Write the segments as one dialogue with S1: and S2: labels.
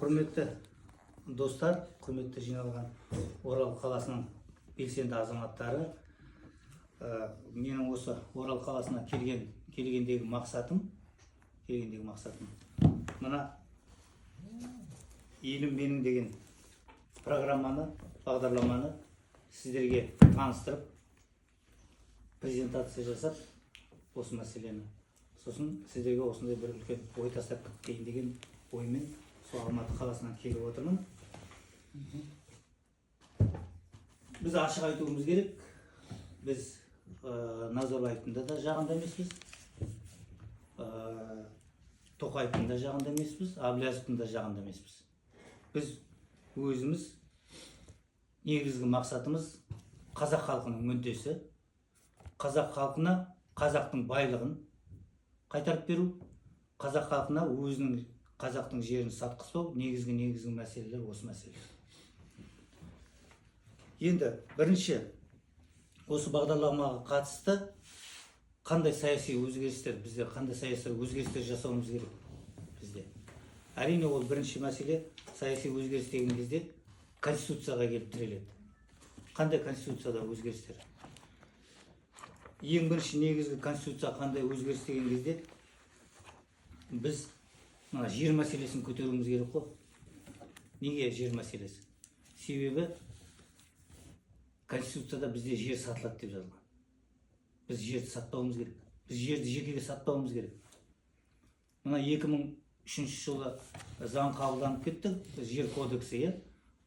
S1: Құрметті достар, құрметті жиналған Орал қаласының белсенді азаматтары, менің осы Орал қаласына келгендегі мақсатым, мына елім менің деген бағдарламаны сіздерге таныстырып, презентация жасап, осы мәселені. Сосын сіздерге осындай бір үлкен ой тастап кетейін деген оймен сол Алматы қаласынан келіп отырмын. Біз ашық айтуымыз керек. Біз Назарбаевтың да жағында емеспіз, Тоқаевтың да жағында емеспіз, Әблязовтың да жағында емеспіз. Біз өзіміз негізгі мақсатымыз қазақ халқының мүддесі, қазақ халқына қазақтың байлығын қайтарып беру, қазақ халқына өзінің қазақтың жерін сатқызбау, негізгі мәселелер осы мәселе. Енді бірінші осы бағдарламаға қатысты қандай саяси өзгерістер, бізде қандай саяси өзгерістер жасауымыз керек бізде. Әрине ол бірінші мәселе, саяси өзгеріс деген кезде конституцияға келіп тіреледі. Қандай конституцияда өзгерістер? Ең бірінші негізгі конституция қандай өзгеріс деген кезде біз жер мәселесін көтеруіміз керек қой. Неге жер мәселесі? Себебі конституцияда бізде жер сатылады деп жазылған. Біз жерді сатпауымыз керек. Біз жерді жекеге сатпауымыз керек. Мына 2003 жылы заң қабылданып кетті, жер кодексі.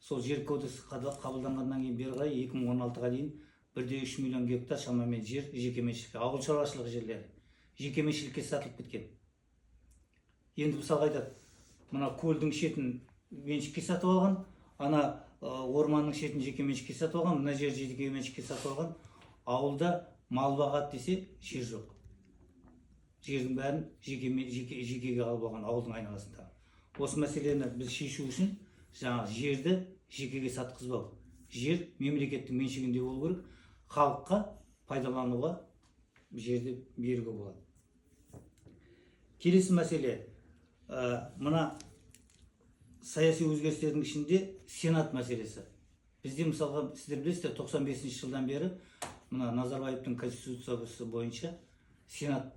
S1: Сол жер кодексі қабылданғаннан кейін бері қарай 2016-ға дейін 1,3 миллион гектар шамамен жер жекеменшікке, ауыл шаруашылығы жерлері жекеменшікке сатылып кеткен. Енді мысалға айтады, мына көлдің шетін меншікке сатып алған, ана орманның шетін жекеменшікке сатып алған, мына жер жекеменшікке сатып алған, ауылда мал бағады десе жер жоқ. Жердің бәрін жекеге алып алған ауылдың айналасында. Осы мәселені біз шешу үшін жерді жекеге сатқызбау. Жер мемлекеттің меншігінде болу керек, халыққа пайдалануға жерді беруге болады. Келесі мәселе, мына саяси өзгерістердің ішінде Сенат мәселесі. Бізде мысалға, сіздер білесіздер, 95 жылдан бері мына Назарбаевтың конституциясы бойынша Сенат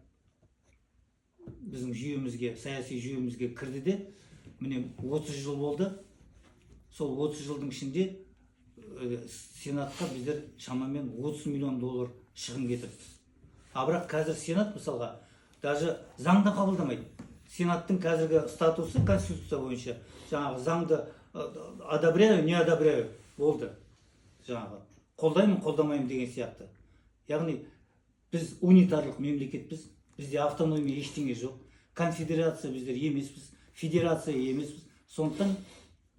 S1: біздің жүйемізге, саяси жүйемізге кірді де, міне 30 жыл болды. Сол 30 жылдың ішінде Сенатқа біздер шамамен 30 миллион доллар шығын кетірді. Бірақ қазір Сенат мысалға даже заңды қабылдамайды. Сенаттың қазіргі статусы конституция бойынша жаңағы заңды одобряю, не одобряю болды. Жаңағы қолдаймын, қолдамаймын деген сияқты. Яғни біз унитарлық мемлекетпіз, бізде автономия ештеңе жоқ. Конфедерация біздер емеспіз, федерация емеспіз. Сондықтан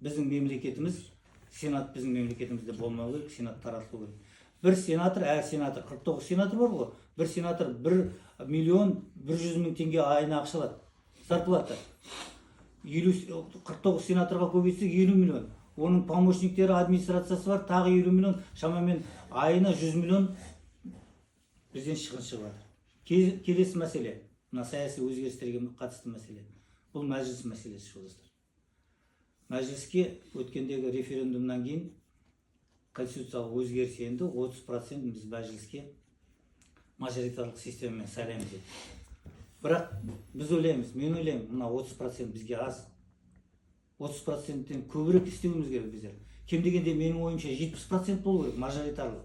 S1: біздің мемлекетіміз, Сенат біздің мемлекетімізде болмау керек, Сенат таратылу керек. Бір сенатор, әр сенатор, 49 сенатор бар ғой, бір сенатор 1 миллион 100 мың теңге айына ақша алады. Зарплата. 49 сенаторға көбейтсек 50 миллион. Оның помощниктері, администрациясы бар, тағы 50 миллион, шамамен айына 100 миллион бізден шығын шығып жатыр. Келесі мәселе, мына саяси өзгерістерге қатысты мәселе. Бұл мәжіліс мәселесі, жолдастар. Мәжіліске өткендегі референдумнан кейін конституциялық өзгеріс енді 30% біз мәжіліске мажоритарлық системамен сайлаймыз. Бірақ біз ойлаймыз, мен ойлаймын, мына 30% бізге аз. 30%-тен көбірек істеуіміз керек біздер. Кем дегенде менің ойымша 70% болу керек мажоритарлық.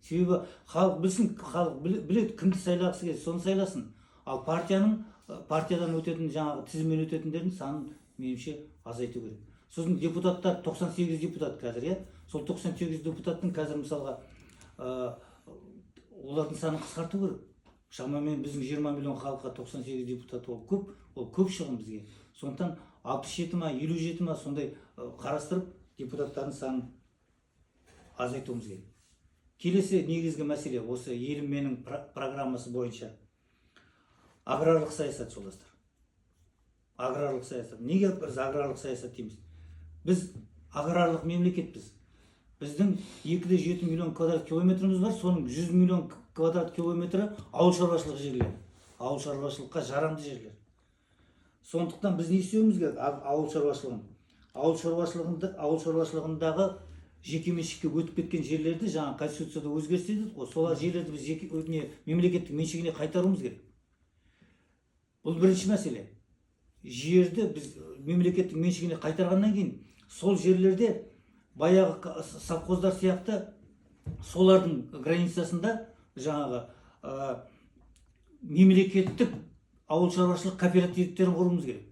S1: Себебі халық білсін, халық біледі, кімді сайлағысы келсе, соны сайласын. Ал партиядан өтетін, жаңағы тізіммен өтетіндердің санын меніңше азайту керек. Сосын депутаттар 98 депутат қазір, сол 98 депутаттың қазір мысалға олардың санын қысқарту керек. Шамамен біздің 20 миллион халыққа 98 депутат ол көп шығын бізге. Сондықтан 67 ма, 57 ма сондай қарастырып депутаттардың санын азайтуымыз керек. Келесі негізгі мәселе осы елім менің программасы бойынша аграрлық саясат, жолдастар. Аграрлық саясат. Неге біз аграрлық саясат дейміз? Біз аграрлық мемлекетпіз. Біздің 2,7 миллион квадрат километріміз бар, соның 100 миллион квадрат километрі ауыл шаруашылық жерлер. Ауыл шаруашылыққа жарамды жерлер. Сондықтан біз не істеуіміз керек ауыл шаруашылығын? ауыл шаруашылығындағы жекеменшікке өтіп кеткен жерлерді жаңа конституцияда өзгеріс дедік қой, сол жерлерді біз мемлекеттік меншігіне қайтаруымыз керек. Бұл бірінші мәселе. Жерді біз мемлекеттік меншігіне қайтарғаннан кейін сол жерлерде баяғы совхоздар сияқты солардың границасында жаңағы мемлекеттік ауыл шаруашылық кооперативтерін құруымыз керек.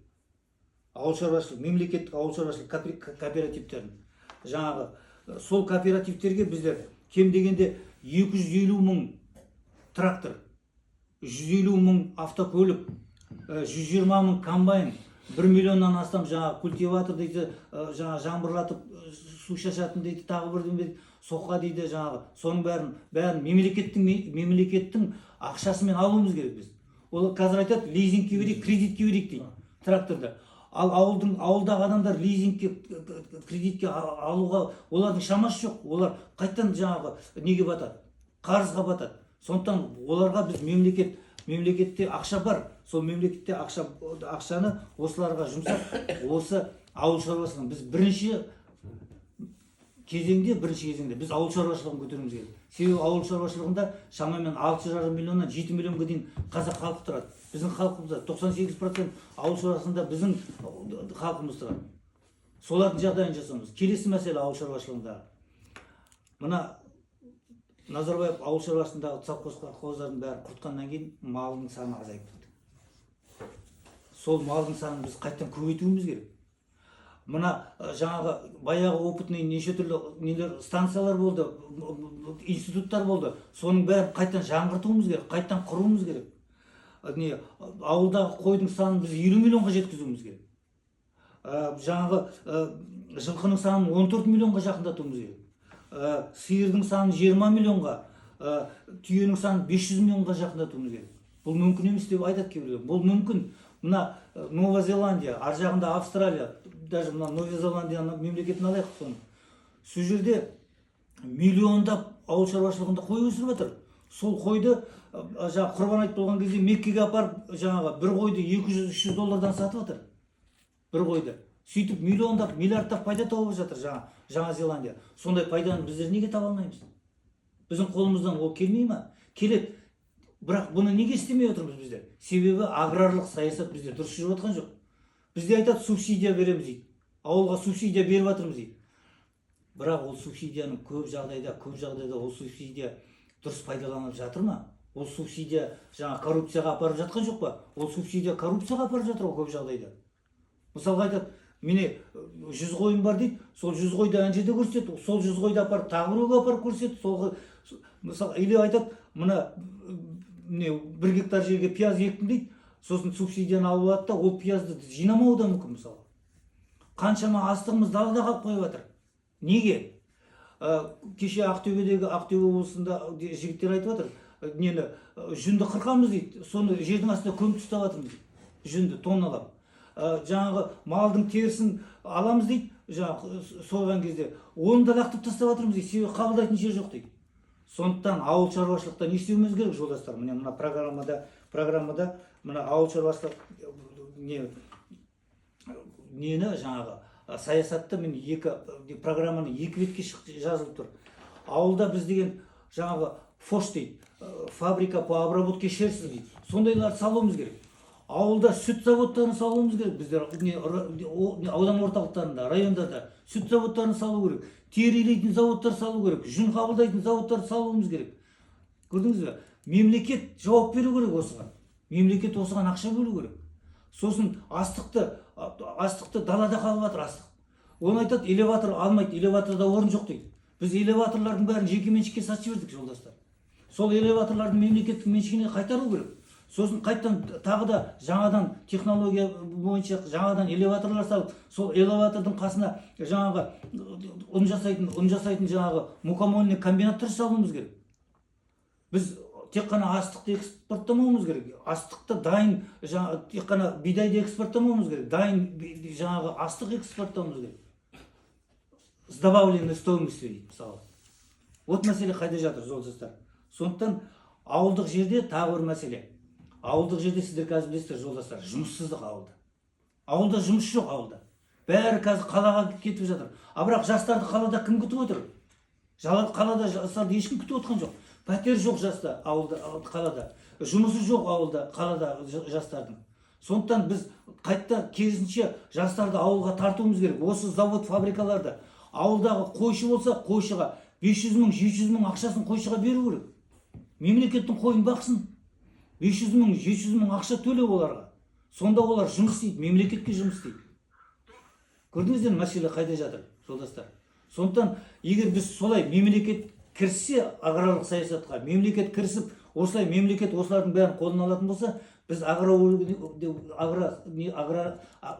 S1: Мемлекеттік ауыл шаруашылық кооперативтерін. Жаңағы сол кооперативтерге біздер кем дегенде 250 мың трактор, 150 мың автокөлік, 120 мың комбайн, 1 миллионнан астам жаңағы культиватор дейді, жаңағы жаңбырлатып су шашатын дейді, тағы бір дейді, соқа дейді, жаңағы соның бәрін мемлекеттің ақшасымен алуымыз керек біз. Ол қазір айтады, лизингке берейік, кредитке берейік дейді тракторды. Ал ауылдағы адамдар лизингке, кредитке алуға олардың шамасы жоқ. Олар қайттан жаңағы неге батады? Қарызға батады. Сондықтан оларға біз мемлекетте ақша бар. Сол мемлекетте ақшаны осыларға жұмсап, осы ауыл шаруашылығын біз бірінші кезеңде біз ауыл шаруашылығын көтеруіміз керек. Себебі ауыл шаруашылығында шамамен 6,5 миллионнан 7 миллионға дейін қазақ халқы тұрады. Біздің халқымызда 98% ауыл шаруашылығында біздің халқымыз тұрады. Солардың жағдайын жасауымыз. Келесі мәселе ауыл шаруашылығында. Мына Назарбаев ауыл шаруашылығындағы совхоздардың бәрін құртқаннан кейін малдың саны азайып кетті. Сол малдың санын біз қайттан көбейтуіміз керек. Мына жаңағы баяғы опытный неше түрлі нелер станциялар болды, институттар болды. Соның бәрін қайттан жаңғыртуымыз керек, қайттан құруымыз керек. Ауылдағы қойдың санын біз 50 миллионға жеткізуіміз керек. Жаңағы жылқының санын 14 миллионға жақындатуымыз керек. Сиырдың санын 20 миллионға, түйенің санын 500 миллионға жақындатуымыз керек. Бұл мүмкін емес деп айтады кейбіреулер. Бұл мүмкін. Мына Нова Зеландия, ар жағында Австралия, даже мына Нова Зеландияның мемлекетін алайық соны. Сол жерде миллиондап ауыл шаруашылығында қой өсіріп жатыр. Сол қойды жаңа құрбан айт болған кезде Меккеге апарып жаңағы бір қойды 200-300 доллардан сатып жатыр. Бір қойды. Сөйтіп миллиондап, миллиардтап пайда тауып жатыр Жаңа Зеландия. Сондай пайданы біздер неге таба алмаймыз? Біздің қолымыздан ол келмей ма? Келеді. Бірақ бұны неге істемей отырмыз біздер? Себебі аграрлық саясат біздер дұрыс жүріп жатқан жоқ. Бізде айтады, субсидия береміз дейді. Ауылға субсидия беріп жатырмыз дейді. Бірақ ол субсидияның көп жағдайда ол субсидия дұрыс пайдаланып жатыр ма? Ол субсидия жаңа коррупцияға апарып жатқан жоқ па? Ол субсидия коррупцияға апарып жатыр ғой көп жағдайда. Мысалға айтады, міне 100 қойым бар дейді, сол 100 қойды ана жерде көрсетеді, сол 100 қойды апарып тағы біреуге апарып көрсетеді. Мысалы, или айтады, мына 1 гектар жерге пияз ектім дейді, сосын субсидияны алып алады да, ол пиязды жинамауы да мүмкін мысалы. Қаншама астығымыз далада қалып қойып жатыр. Неге? Кеше Ақтөбе облысында жігіттер айтып жатыр, жүнді қырқамыз дейді, соны жердің астында көміп ұстап жатырмыз дейді, жүнді тонналап. Жаңағы малдың терісін аламыз дейді, жаңағы сойған кезде оны да лақтырып тастап жатырмыз дейді, себебі қабылдайтын жер жоқ дейді. Сондықтан ауыл шаруашылықта не істеуіміз керек, жолдастар? Мына программада мына ауыл шаруашылық нені жаңағы саясатты программаны 2 бетке жазылып тұр. Ауылда біз деген жаңағы ФОШ дейді, фабрика по обработке шерсти дейді. Сондайларды салуымыз керек. Ауылда сүт заводтарын салуымыз керек. Біздер аудан орталықтарында, райондарда сүт заводтарын салу керек. Терилейтін заводтар салу керек. Жүн қабылдайтын заводтар салуымыз керек. Көрдіңіз бе? Мемлекет жауап беру керек осыған. Мемлекет осыған ақша бөлу керек. Сосын астықты далада қалып жатыр астық. Оны айтады, элеватор алмайды, элеваторда орын жоқ дейді. Біз элеваторлардың бәрін жеке меншікке сатып жібердік, жолдастар. Сол элеваторлардың мемлекеттік меншігіне қайтару керек. Сосын қайттан тағы да жаңадан технология бойынша жаңадан элеваторлар салып, сол элеватордың қасына жаңағы ұн жасайтын жаңағы мукомольный комбинаттар салуымыз керек. Біз тек қана астықты экспорттамауымыз керек. Астықты дайын, тек қана бидайды экспорттамауымыз керек. Дайын жаңағы астық экспорттауымыз керек. С добавленной стоимостью дейді, мысалы. Вот мәселе қайда жатыр, жолдастар. Сондықтан ауылдық жерде тағы бір мәселе. Ауылдық жерде сіздер қазір білесіздер, жолдастар, жұмыссыздық ауылда. Ауылда жұмыс жоқ ауылда. Бәрі қазір қалаға кетіп жатыр. А бірақ жастарды қалада кім күтіп отыр? Қалада жастарды ешкім күтіп отқан жоқ. Пәтер жоқ жаста ауылда, қалада. Жұмысы жоқ ауылда, қалада жастардың. Сондықтан біз қайта керісінше жастарды ауылға тартуымыз керек. Осы завод, фабрикаларды ауылдағы қойшы болса, қойшыға 500 мың, 700 мың ақшасын қойшыға беру керек. Мемлекеттің қойын бақсын. 500 мың, 700 мың ақша төле оларға. Сонда олар жұмыс істейді, мемлекетке жұмыс істейді. Көрдіңіздер, мәселе қайда жатыр, жолдастар? Сондықтан, егер біз солай мемлекет кіріссе аграрлық саясатқа, мемлекет кірісіп, осылай мемлекет осылардың бәрін қолына алатын болса, біз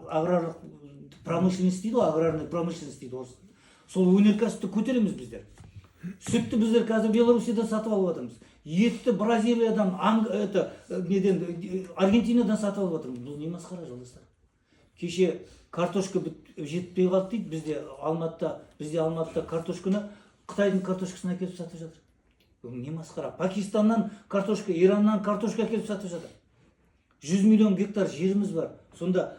S1: аграрлық промышленность дейді, аграрный промышленность дейді. Сол өнеркәсіпті көтереміз біздер. Сүтті біздер қазір Белоруссиядан сатып алып жатырмыз. Етті Бразилиядан, Аргентинадан сатып алып жатырмыз. Бұл не масқара, жолдастар? Кеше картошка жетпей қалды дейді. Бізде Алматыда картошканы Қытайдың картошкасын әкеліп сатып жатыр. Бұл не масқара? Пакистаннан картошка, Ираннан картошка әкеліп сатып жатыр. 100 миллион гектар жеріміз бар. Сонда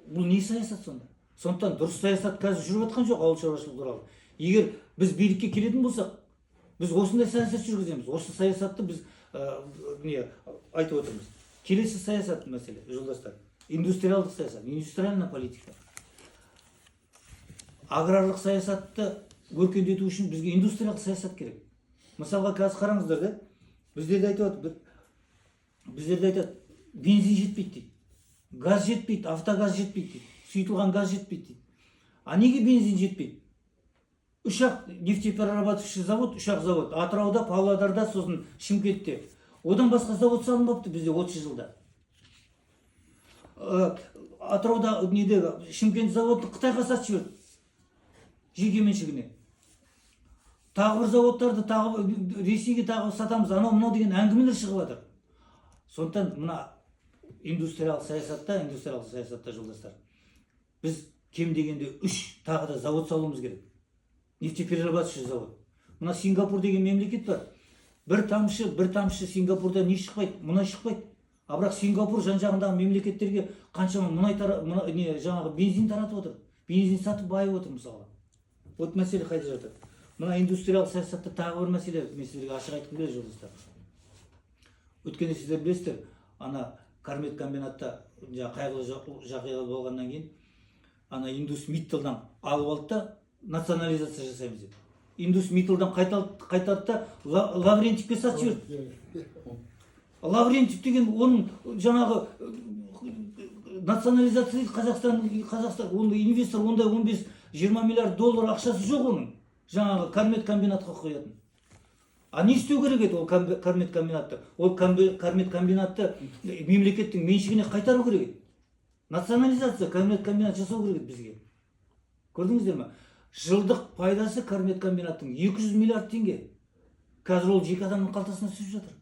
S1: бұл не саясат сонда? Сондықтан дұрыс саясат қазір жүріп жатқан жоқ ауыл шаруашылығы туралы. Егер біз билікке келетін болсақ, біз осындай саясат жүргіземіз. Осы саясатты біз айтып отырмыз. Келесі саясат мәселе, жолдастар. Индустриалдық саясат, индустриальная политика. Аграрлық саясатты өркендету үшін бізге индустриялық саясат керек. Мысалға қазір қараңыздар да, біздерде айтады, бензин жетпейді дейді. Газ жетпейді, автогаз жетпейді дейді. Сұйытылған газ жетпейді дейді. А неге бензин жетпейді? Үш-ақ нефтеперерабатывающий завод, үш-ақ завод. Атырауда, Павлодарда, сосын Шымкентте. Одан басқа завод салынбапты бізде 30 жылда. Атырауда Шымкент заводты Қытайға сатып жіберді. Жеке меншігіне. Тағы бір заводтарды Ресейге тағы сатамыз, анау деген әңгімелер шығып жатыр. Сондықтан мына индустриялық саясатта, жолдастар, біз кем дегенде 3 тағы да завод салуымыз керек. Нефтеперерабатывающий завод. Мына Сингапур деген мемлекет бар. Бір тамшы Сингапурда не шықпайды, мұнай шықпайды. А бірақ Сингапур жан-жағындағы мемлекеттерге қаншама жаңағы бензин таратып отыр. Бензин сатып байып отыр мысалы. Вот мәселе қайда жатыр? Мына индустриялық саясатта тағы бір мәселе, мен сіздерге ашық айтқым келеді, жолдастар. Өткенде сіздер білесіздер, ана Кармет комбинатта қайғылы жағдайлар болғаннан кейін, ана Индусмитталдан алып алды да национализация жасаймыз деді. Индусмитталдан қайтарды да Лаврентьевке сатып жіберді. Лаврентьев деген оның жаңағы национализация Қазақстан, ондай инвестор, ондай 15-20 миллиард доллар ақшасы жоқ оның. Жаңағы Кармет комбинатқа қоятын. А не істеу керек еді ол Кармет комбинатты? Ол Кармет комбинатты мемлекеттің меншігіне қайтару керек еді. Национализация, Кармет комбинат жасау керек еді бізге. Көрдіңіздер ме? Жылдық пайдасы Кармет комбинаттың 200 миллиард теңге. Қазір ол жеке адамның қалтасына түсіп жатыр.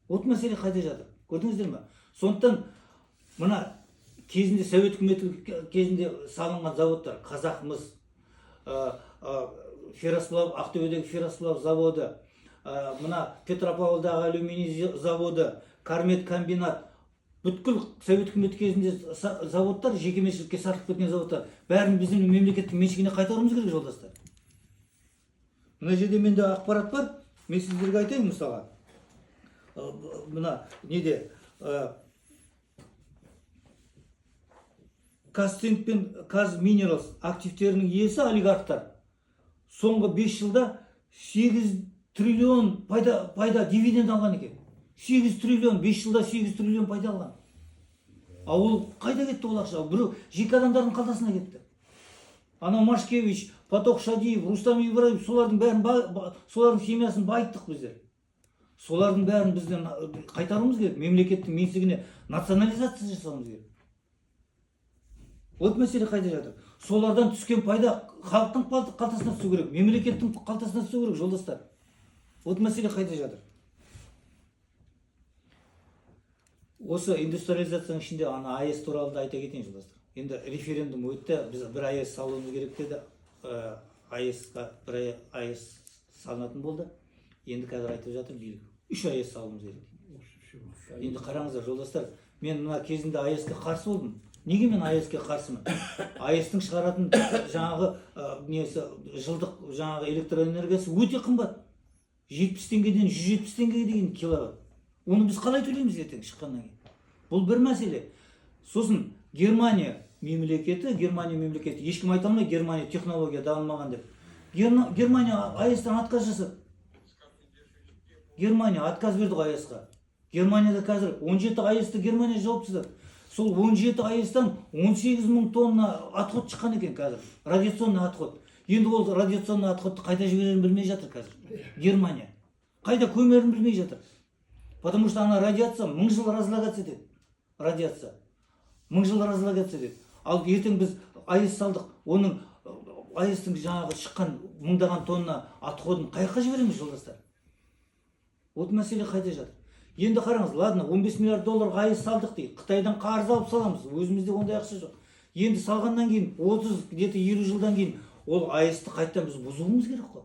S1: Вот мәселе қайда жатыр? Көрдіңіздер ме? Сондықтан мына кезінде Совет үкіметі кезінде салынған заводтар, Қазақмыс, Ферросплав, Ақтөбедегі Ферросплав заводы, мына Петропавлдағы алюминий заводы, Кармет комбинат, бүткіл Совет үкіметі кезінде заводтар, жекеменшікке сатылып кеткен заводтар, бәрін біздің мемлекеттің меншігіне қайтаруымыз керек, жолдастар. Мына жерде менде ақпарат бар, мен сіздерге айтайын мысалға. Мына неде Қазцинк пен Қазминералс активтерінің иесі олигархтар соңғы 5 жылда 8 триллион пайда дивиденд алған екен. 8 триллион, 5 жылда 8 триллион пайда алған. А ол қайда кетті ол ақша? Біреу жеке адамдардың қалтасына кетті. Анау Машкевич, Поток Шадиев, Рустам Ибраев, солардың семьясын байыттық біздер. Солардың бәрін бізден қайтаруымыз керек, мемлекеттің меншігіне национализация жасауымыз керек. Вот мәселе қайда жатыр? Солардан түскен пайда халықтың қалтасына түсу керек, мемлекеттің қалтасына түсу керек, жолдастар. Вот мәселе қайда жатыр? Осы индустриализацияның ішінде ана АЭС туралы да айта кетейін, жолдастар. Енді референдум өтті, біз бір АЭС салуымыз керек деді. Бір АЭС салынатын болды. Енді қазір айтып жатыр билік. 3 АЭС салуымыз керек. Енді қараңыздар, жолдастар, мен мына кезінде АЭСке қарсы болдым. Неге мен АЭС-ке қарсымын? АЭС-тің шығаратын жаңағы несі жылдық жаңағы электроэнергиясы өте қымбат. 70 теңгеден 170 теңгеге дейін киловатт. Оны біз қалай төлейміз ертең шыққаннан кейін? Бұл бір мәселе. Сосын Германия мемлекеті ешкім айта алмайды Германия технология дамымаған деп. Германия АЭС-тан отказ жасады. Германия отказ берді АЭС-қа. Германияда қазір 17 АЭС-ті Германия жауапсыздық. Сол 17 АЭС-тан 18 мың тонна отход шыққан екен қазір. Радиационный отход. Енді ол радиационный отходты қайда жіберерін білмей жатыр қазір. Германия. Қайда көмерін білмей жатыр. Потому что ана радиация 1000 жыл разлагаться етеді. Радиация 1000 жыл разлагаться етеді. Ал ертең біз АЭС салдық. Оның АЭС-тің жаңағы шыққан мыңдаған тонна отходын қайыққа жібереміз, жолдастар? Вот мәселе қайда жатыр? Енді қараңыз, ладно, 15 миллиард долларға АЭС салдық дейді. Қытайдан қарыз алып саламыз. Өзімізде ондай ақша жоқ. Енді салғаннан кейін 30, где-то 50 жылдан кейін ол АЭС-ті қайттан біз бұзуымыз керек қой.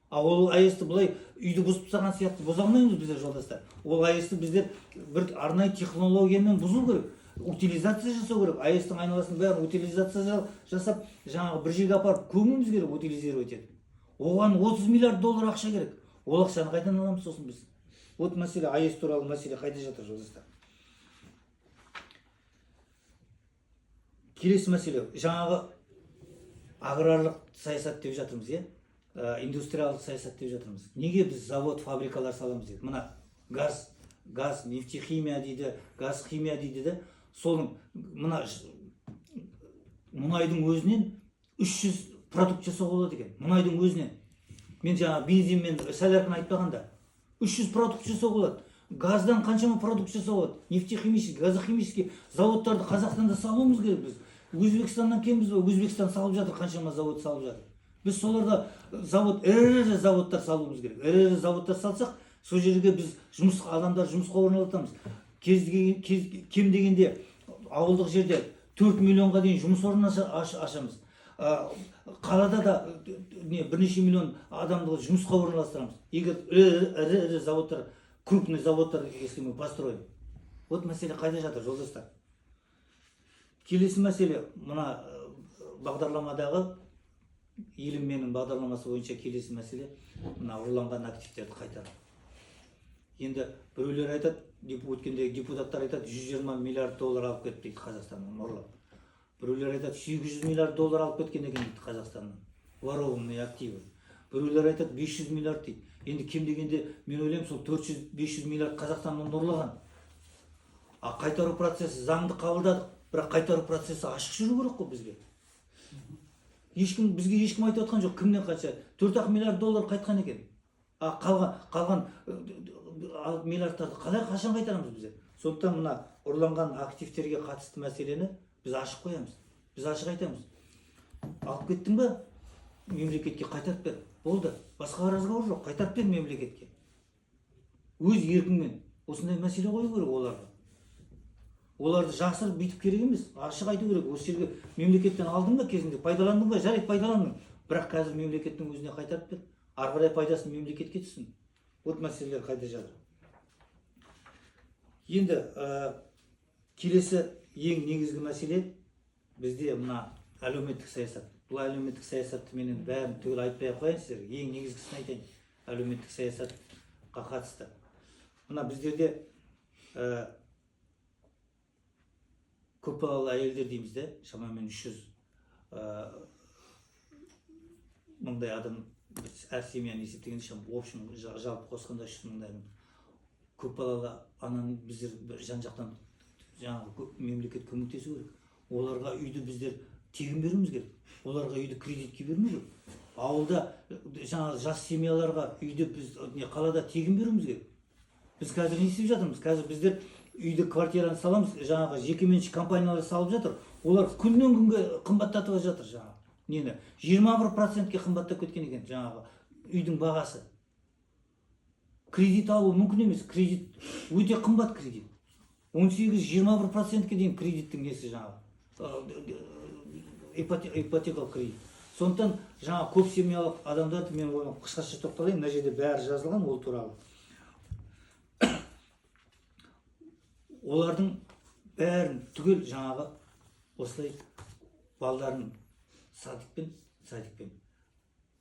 S1: А ол АЭС-ті былай үйді бұзып тастаған сияқты бұза алмаймыз біздер, жолдастар. Ол АЭС-ті біздер бір арнайы технологиямен бұзу керек. Утилизация жасау керек. АЭС-тің айналасын бәрін утилизация жасап, жаңағы бір жерге апарып көмуіміз керек, утилизировать етіп. Оған 30 миллиард доллар ақша керек. Ол ақшаны қайдан аламыз сосын біз? Вот мәселе, АЭС туралы мәселе қайда жатыр, жолдастар? Келесі мәселе, жаңағы аграрлық саясат деп жатырмыз, индустриялық саясат деп жатырмыз. Неге біз завод, фабрикалар саламыз дейді? Мына газ, нефтехимия дейді, газ химия дейді де, соның мына мұнайдың өзінен 300 продукт жасауға болады екен. Мұнайдың өзінен. Мен жаңа бензин мен солярканы айтпағанда 300 продукт жасауға болады. Газдан қаншама продукт жасауға болады. Нефтехимический, газохимический заводтарды Қазақстанда салуымыз керек біз. Өзбекстаннан кембіз бе? Өзбекстан салып жатыр, қаншама завод салып жатыр. Біз соларда завод, ірі заводтар салуымыз керек. Ірі заводтар салсақ, сол жерге біз адамдар жұмысқа орналатамыз. Кем дегенде ауылдық жерде 4 миллионға дейін жұмыс орнын ашамыз. Қалада да бірнеше миллион адамды жұмысқа орналастырамыз. Егер ірі заводтар, крупный заводтар, если мы построим. Вот мәселе қайда жатыр, жолдастар? Келесі мәселе, мына бағдарламадағы, елім менің бағдарламасы бойынша келесі мәселе, мына ұрланған активтерді қайтару. Енді біреулер айтады, өткендегі депутаттар айтады, 120 миллиард доллар алып кетті дейді Қазақстаннан ұрлап. Біреулер айтады, 800 миллиард доллар алып кеткен екен дейді Қазақстаннан. Ворованные активы. Біреулер айтады, 500 миллиард дейді. Енді кем дегенде мен ойлаймын, сол 400-500 миллиард Қазақстаннан ұрлаған. А қайтару процесі заңды қабылдадық, бірақ қайтару процесі ашық жүру керек қой бізге. Бізге ешкім айтып отқан жоқ, кімнен қанша? 4 миллиард доллар қайтқан екен. А қалған миллиардтарды қалай қашан қайтарамыз біздер? Сондықтан мына ұрланған активтерге қатысты мәселені біз ашық қоямыз. Біз ашық айтамыз. Алып кеттің бе? Мемлекетке қайтарып бер. Болды. Басқа разговор жоқ. Қайтарып бер мемлекетке. Өз еркіңмен. Осындай мәселе қою керек оларға. Оларды жасырып бүйтіп керек емес. Ашық айту керек. Осы жерге мемлекеттен алдың ба кезінде, пайдаландың ба? Жарайды, пайдаландың. Бірақ қазір мемлекеттің өзіне қайтарып бер. Ары қарай пайдасын мемлекетке түссін. Вот мәселелер қайда жатыр. Енді келесі ең негізгі мәселе бізде мына әлеуметтік саясат. Бұл әлеуметтік саясатты мен енді бәрін түгел айтпай ақ қояйын сіздерге. Ең негізгісін айтайын. Әлеуметтік саясатқа қатысты. Мына біздерде көпбалалы әйелдер дейміз де, шамамен 300 мыңдай адам, әр семьяны есептегенде, в общем, жалпы қосқанда 300 мыңдай көпбалалы ананы біздер жан-жақтан жаңағы мемлекет көмектесу керек. Оларға үйді біздер тегін беруіміз керек. Оларға үйді кредитке бермеу керек. Ауылда жаңағы жас семьяларға үйді біз қалада тегін беруіміз керек. Біз қазір не істеп жатырмыз? Қазір біздер үйді, квартираны саламыз, жаңағы жекеменшік компаниялар салып жатыр. Олар күннен күнге қымбаттатып жатыр жаңағы. Нені? 21%-ке қымбаттап кеткен екен жаңағы үйдің бағасы. Кредит алу мүмкін емес. Кредит өте қымбат кредит. 18-21%-ке дейін кредиттің несі жаңағы. Ипотекалық кредит. Сондықтан жаңа көп семьялық адамдарды мен қысқаша тоқталайын, мына жерде бәрі жазылған ол туралы. Олардың бәрін түгел жаңағы осылай балдарын садикпен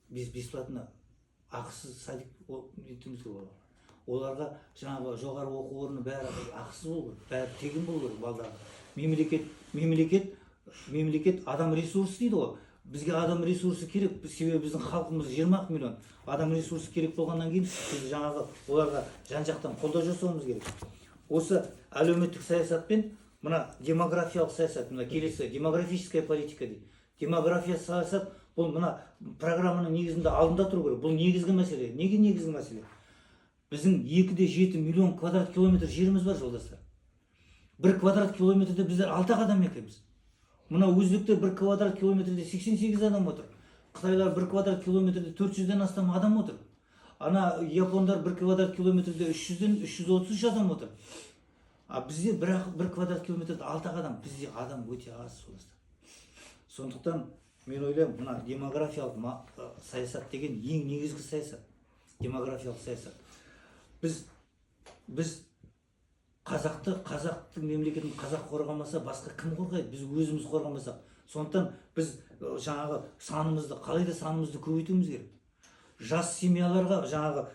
S1: біз бесплатно ақысыз садик нетуімізге болады. Оларға жаңағы жоғары оқу орны бәрі ақысыз болу керек, бәрі тегін болу керек балдарға. Мемлекет адам ресурсы дейді ғой. Бізге адам ресурсы керек, себебі біздің халқымыз 20 миллион. Адам ресурсы керек болғаннан кейін біз жаңағы оларға жан-жақтан қолдау жасауымыз керек. Осы әлеуметтік саясатпен мына демографиялық саясат, мына келесі демографическая политика дейді. Демография саясат бұл мына программаның негізінде алдында тұру керек. Бұл негізгі мәселе. Неге негізгі мәселе? Біздің 2,7 миллион квадрат километр жеріміз бар, жолдастар. 1 квадрат километрде біздер 6 адам екенбіз. Мына өзбектер 1 квадрат километрде 88 адам отыр. Қытайлар 1 квадрат километрде 400-ден астам адам отыр. Ана япондар 1 квадрат километрде 300-ден 333 адам отыр. А бізде 1 квадрат километрде 6 адам. Бізде адам өте аз, жолдастар. Сондықтан мен ойлаймын, мына демографиялық саясат деген ең негізгі саясат. Демографиялық саясат. Біз қазақтың мемлекетін қазақ қорғамаса, басқа кім қорғайды? Біз өзіміз қорғамасақ. Сондықтан біз жаңағы қалайда санымызды көбейтуіміз керек. Жас семьяларға жаңағы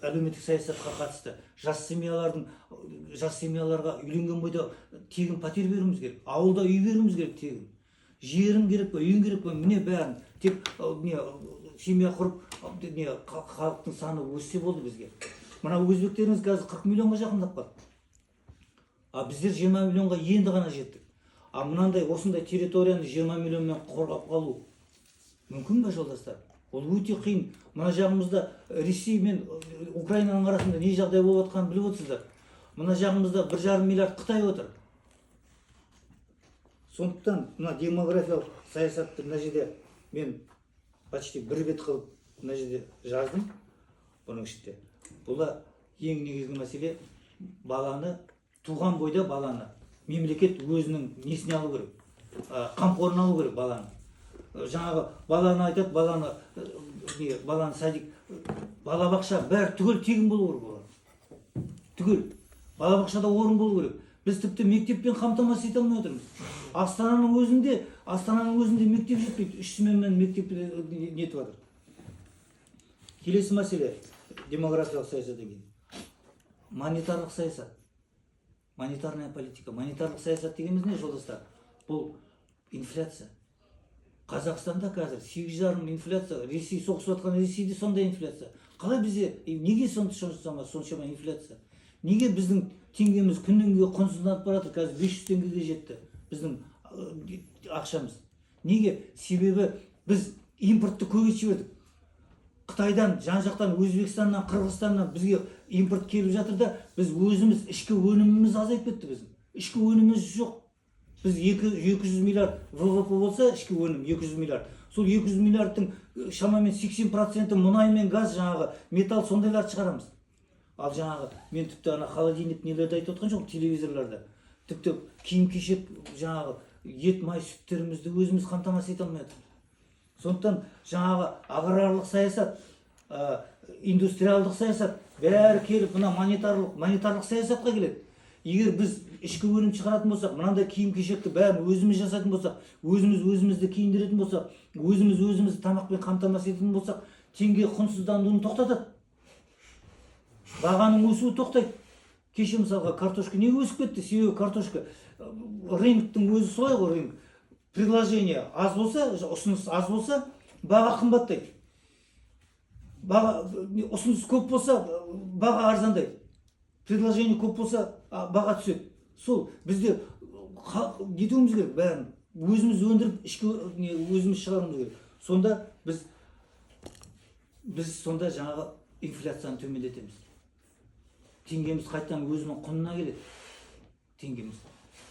S1: әлеуметтік саясатқа қатысты жас семьяларға үйленген бойда тегін пәтер беруіміз керек. Ауылда үй беруіміз керек тегін. Жерің керек па, үйің керек па, міне бәрін тек семья құрып, халықтың саны өссе болды бізге. Мына өзбектеріміз қазір 40 миллионға жақындап қалды. А біздер 20 миллионға енді ғана жеттік. А мынандай осындай территорияны 20 миллионмен қорғап қалу мүмкін бе, жолдастар? Ол өте қиын. Мына жағымызда Ресей мен Украинаның арасында не жағдай болып жатқанын біліп отырсыздар. Мына жағымызда 1,5 миллиард Қытай отыр. Сондықтан мына демографиялық саясатты мына жерде мен почти бір бет қылып мына жерде жаздым. Бұның ішінде. Бұл ең негізгі мәселе, баланы туған бойда баланы мемлекет өзінің несіне алу керек, қамқорына алу керек баланы. Жаңағы баланы айтады, баланы садик, балабақша бәрі түгел тегін болу керек олар. Түгел. Балабақшада орын болу керек. Біз тіпті мектеппен қамтамасыз ете алмай отырмыз. Астананың өзінде мектеп жетпейді. 3 сменмен мектеп нетіп жатыр. Келесі мәселе демографиялық саясаттан кейін. Монетарлық саясат. Монетарная политика. Монетарлық саясат дегеніміз не, жолдастар? Бұл инфляция. Қазақстанда қазір 8,5 инфляция. Ресей соғысып жатқан Ресейде сондай инфляция. Қалай бізде, неге соншама инфляция? Неге біздің теңгеміз күннен күнге құнсызданып барады? Қазір 500 теңгеге жетті біздің ақшамыз. Неге? Себебі біз импортты көбейтіп жібердік. Қытайдан, жан-жақтан, Өзбекстаннан, Қырғызстаннан бізге импорт келіп жатыр да, біз өзіміз ішкі өніміміз азайып кетті біздің. Ішкі өніміміз жоқ. Біз 200 миллиард ВВП болса, ішкі өнім 200 миллиард. Сол 200 миллиардтың шамамен 80% мұнай мен газ, жаңағы металл, сондайларды шығарамыз. Ал жаңағы мен тіпті ана холодильник нелерді айтып отқан жоқ, телевизорларда. Тіпті киім-кешек, жаңағы ет, май, сүттерімізді өзіміз қамтамасыз ете алмай жатырмыз. Сондықтан жаңағы аграрлық саясат, индустриалдық саясат бәрі келіп мына монетарлық саясатқа келеді. Егер біз ішкі өнім шығаратын болсақ, мынандай киім-кешекті бәрін өзіміз жасайтын болсақ, өзімізді киіндіретін болсақ, өзімізді тамақпен қамтамасыз ететін болсақ, теңге құнсыздануын тоқтатады. Бағаның өсуі тоқтайды. Кеше мысалға картошка неге өсіп кетті? Себебі картошка рыноктың өзі солай ғой, рынок. Предложение аз болса, ұсыныс аз болса, баға қымбаттайды. Ұсыныс көп болса, баға арзандайды. Предложение көп болса, баға түседі. Сол бізде нетуіміз керек бәрін. Өзіміз өндіріп, өзіміз шығаруымыз керек. Сонда біз сонда жаңағы инфляцияны төмендетеміз. Теңгеміз қайтадан өзінің құнына келеді. Теңгеміз.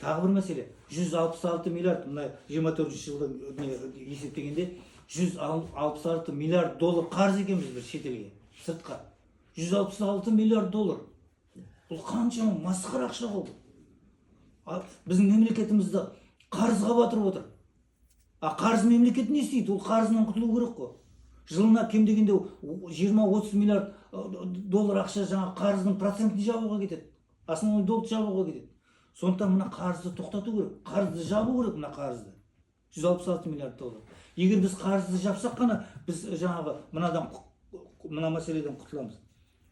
S1: Тағы бір мәселе, 166 миллиард, мына 24 жылдың есептегенде 166 миллиард доллар қарыз екенбіз бір шетелге, сыртқа. 166 миллиард доллар. Бұл қаншама масқара ақша ғой. Біздің мемлекетімізді қарызға батырып отыр. Қарыз мемлекет не істейді? Ол қарызынан құтылу керек қой. Жылына кем дегенде 20-30 миллиард доллар ақша жаңа қарыздың процентін жабуға кетеді. Основной долг жабуға кетеді. Сондықтан мына қарызды тоқтату керек, қарызды жабу керек. Мына қарызды 166 миллиард доллар. Егер біз қарызды жапсақ қана біз жаңағы мына мәселеден құтыламыз.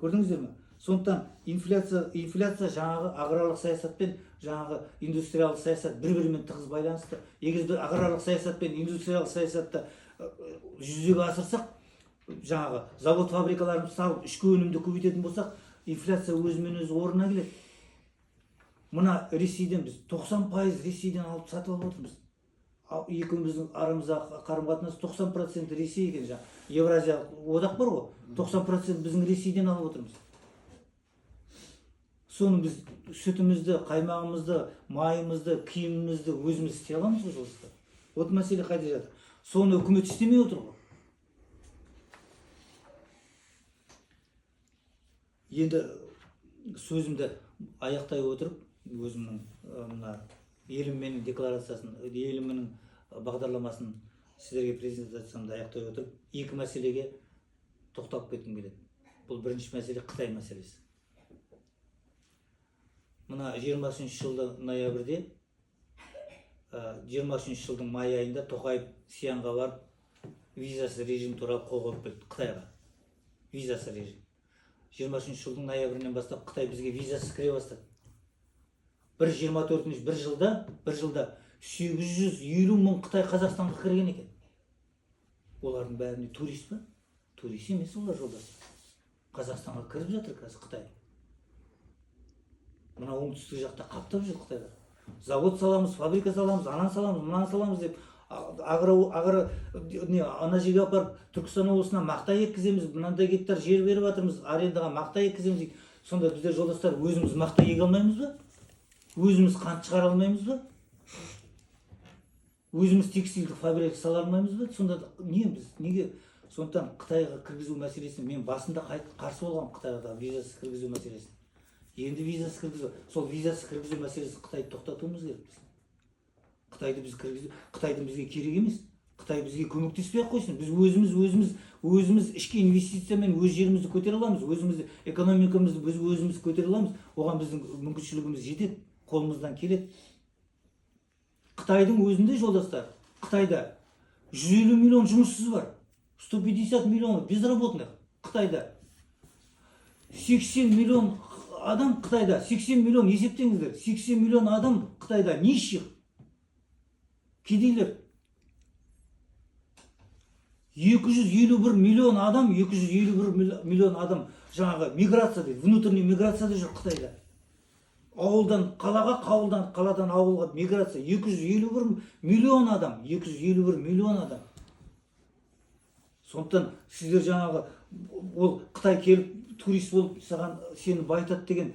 S1: Көрдіңіздер ме? Сондықтан инфляция жаңағы аграрлық саясат пен жаңағы индустриялық саясат бір-бірімен тығыз байланысты. Егер аграрлық саясат пен индустриялық саясатты жүзеге асырсақ, жаңағы завод фабрикаларымызды салып ішкі өнімді көбейтетін болсақ, инфляция өзімен өзі орнына келеді. Мына Ресейден біз 90% Ресейден алып сатып алып отырмыз. Екеуміздің арамыздағы қарым-қатынас 90% Ресей екен. Жаңағы Евразия одақ бар ғой, 90% біздің Ресейден алып отырмыз. Соны біз сүтімізді, қаймағымызды, майымызды, киімімізді өзіміз істей аламыз ғой жолдастар. Вот мәселе қайда жатыр. Соны үкімет істемей отыр ғой. Енді сөзімді аяқтай отырып, өзімнің мына елімнің декларациясын, елімнің бағдарламасын сіздерге презентациямды аяқтай отырып, екі мәселеге тоқталып кеткім келеді. Бұл бірінші мәселе Қытай мәселесі. Мына 23 жылдың ноябрьде, 23 жылдың май айында Тоқаев Сианға барып визасы режим туралы қол қойып келді. Қытайға визасы режим. 23 жылдың ноябрінен бастап Қытай бізге визасыз кіре бастады. Бір жылда 850 мың Қытай Қазақстанға кірген екен. Олардың бәріне турист па? Турист емес олар жолдас. Қазақстанға кіріп жатыр қазір Қытай. Мына оңтүстік жақта қаптап жүр Қытайлар. Завод саламыз, фабрика саламыз, ананы саламыз, мынаны саламыз деп ана жерге апарып Түркістан облысына мақта еккіземіз, мынандай гектар жер беріп жатырмыз, арендаға мақта еккіземіз дейді. Сонда біздер жолдастар өзіміз мақта еге алмаймыз ба? Өзіміз қант шығара алмаймыз ба? Өзіміз текстильдік фабрика сала алмаймыз ба? Сонда неге? Сондықтан Қытайға кіргізу мәселесін мен басында қарсы болғам, Қытайға визасыз кіргізу мәселесін. Енді визасыз кіргізу, сол визасыз кіргізу мәселесін Қытайды тоқтатуымыз керек. Қытайдың бізге керек емес. Қытай бізге көмектеспей ақ қойсын. Біз өзіміз ішкі инвестициямен өз жерімізді көтере аламыз, өзімізді экономикамызды біз өзіміз көтере аламыз. Оған біздің мүмкіншілігіміз жетеді, қолымыздан келеді. Қытайдың өзінде жолдастар, Қытайда 150 миллион жұмыссыз бар, 150 миллион безработных. Қытайда 80 миллион адам Қытайда, 80 миллион есептеңіздер, 80 миллион адам Қытайда нищих, кедейлер. 251 миллион адам жаңағы миграция дейді, внутренний миграцияда жүр Қытайда. Ауылдан қалаға, қаладан ауылға миграция. 251 миллион адам. Сондықтан сіздер жаңағы ол Қытай келіп турист болып сені байтады деген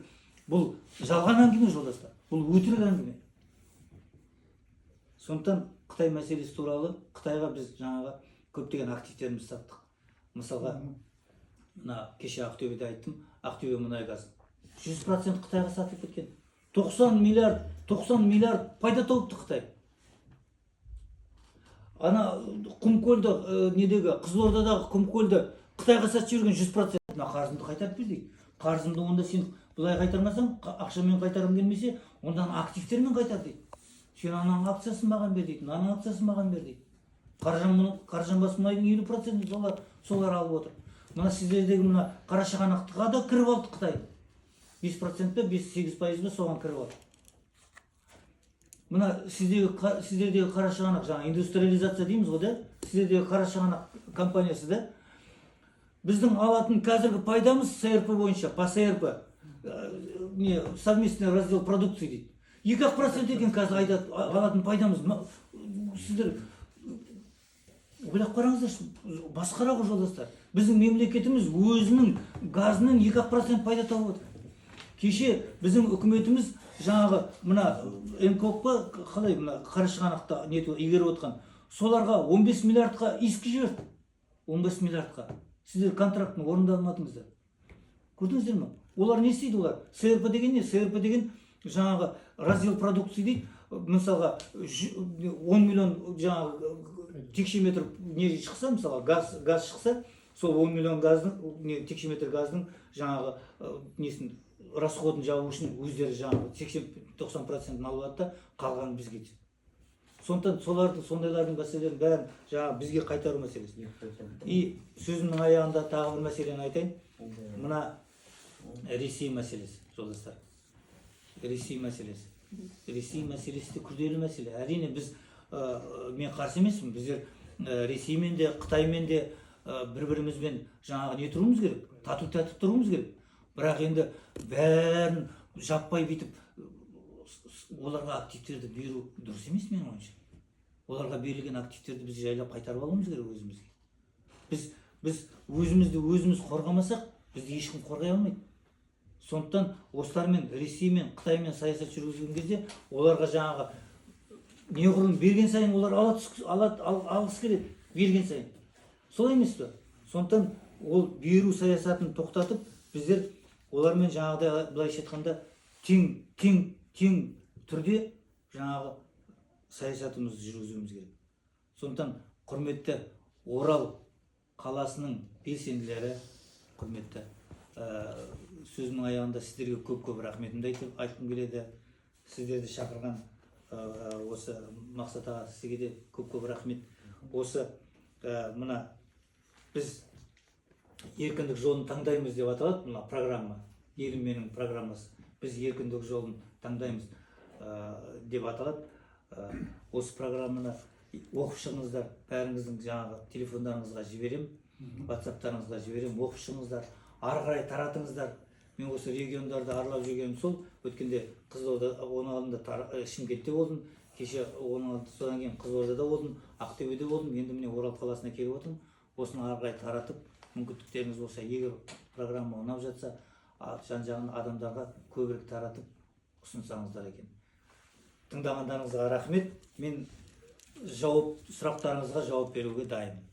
S1: бұл жалған әңгіме жолдастар. Бұл өтірік әңгіме. Сондықтан Қытай мәселесі туралы Қытайға біз жаңағы көптеген активтерімізді саттық. Мысалға, кеше Ақтөбеде айттым, Ақтөбе мұнай-газ 100% Қытайға сатылып кеткен. 90 миллиард пайда тауыпты Қытай. Ана Құмкөлді, Қызылордадағы Құмкөлді Қытайға сатып жүрген 100% қарызымды қайтарып бер дейді. Қарызымды онда сен бұлай қайтармасаң, ақшамен қайтарым келмесе, ондан активтермен қайтар дейді. Сен ананың акциясын маған бер дейді, мынаның акциясын маған бер дейді. Қаржанбас мұнайдың 50% солар алып отыр. Мына сіздердегі мына Қарашығанаққа да кіріп алды Қытай. 5% па, 5-8% ба соған кіріп алды. Мына сіздердегі Қарашығанақ, жаңа индустриализация дейміз ғой да, сіздердегі Қарашығанақ компаниясы да, біздің алатын қазіргі пайдамыз СРП бойынша, по СРП, совместный раздел продукции дейді. 2% екен қазір алатын пайдамыз. Сіздер ойлап қараңыздар, басқара ғой жолдастар. Біздің мемлекетіміз өзінің газынан 2% пайда тауып отыр. Кеше біздің үкіметіміз жаңағы мына МКОК-па қалай мына Қарашығанақта игеріп отқан, соларға 15 миллиардқа иск жіберді. 15 миллиардқа. Сіздер контрактын орындалмадыңыздар. Көрдіңіздер ме? Олар не істейді олар? СРП деген не? СРП деген жаңағы раздел продукции дейді. Мысалға 10 миллион жаңағы текше метр не шықса, мысалға газ шықса, сол 10 миллион газдың, текше метр газдың жаңағы несін расходын жабу үшін өздері жаңағы 80-90% алып алады да қалғанын бізге. Сондықтан сондайлардың мәселелерін бәрін жаңағы бізге қайтару мәселесі. И сөзімнің аяғында тағы бір мәселені айтайын. Мына Ресей мәселесі, жолдастар. Ресей мәселесі де күрделі мәселе. Әрине біз, мен қарсы емеспін. Біздер Ресеймен де, Қытаймен де бір-бірімізбен жаңағы не тұруымыз керек, тату-тәтіп тұруымыз керек. Бірақ енді бәрін жаппай бүйтіп оларға активтерді беру дұрыс емес менің ойымша. Оларға берілген активтерді біз жайлап қайтарып алуымыз керек өзімізге. Біз өзімізді өзіміз қорғамасақ, бізді ешкім қорғай алмайды. Сондықтан осылармен, Ресеймен, Қытаймен саясат жүргізген кезде оларға жаңағы неғұрлым берген сайын олар алғысы келеді, берген сайын. Солай емес пе? Сондықтан ол беру саясатын тоқтатып, біздер олармен жаңағыдай былайша айтқанда тең түрде жаңағы саясатымызды жүргізуіміз керек. Сондықтан құрметті Орал қаласының белсенділері, құрметті, сөзімнің аяғында сіздерге көп рахметімді айтқым келеді. Сіздерді шақырған осы Мақсат аға, сізге де көп рахмет. Осы мына біз еркіндік жолын таңдаймыз деп аталады, мына программа, елім менің программасы. Біз еркіндік жолын таңдаймыз деп аталады. Осы программаны оқып шығыңыздар, бәріңіздің жаңағы телефондарыңызға жіберем, WhatsApp-тарыңызға жіберем, оқып шығыңыздар, ары қарай таратыңыздар. Мен осы региондарды аралап жүргенім сол. Өткенде Қызылорда, оның алдында Шымкентте болдым, кеше содан кейін Қызылордада болдым, Ақтөбеде болдым, енді міне Орал қаласына келіп отырмын. Осыны ары қарай таратып, мүмкіндіктеріңіз болса, егер программа ұнап жатса, жан-жағын адамдарға көбірек таратып ұсынсаңыздар екен. Тыңдағандарыңызға рахмет. Мен сұрақтарыңызға жауап беруге дайынмын.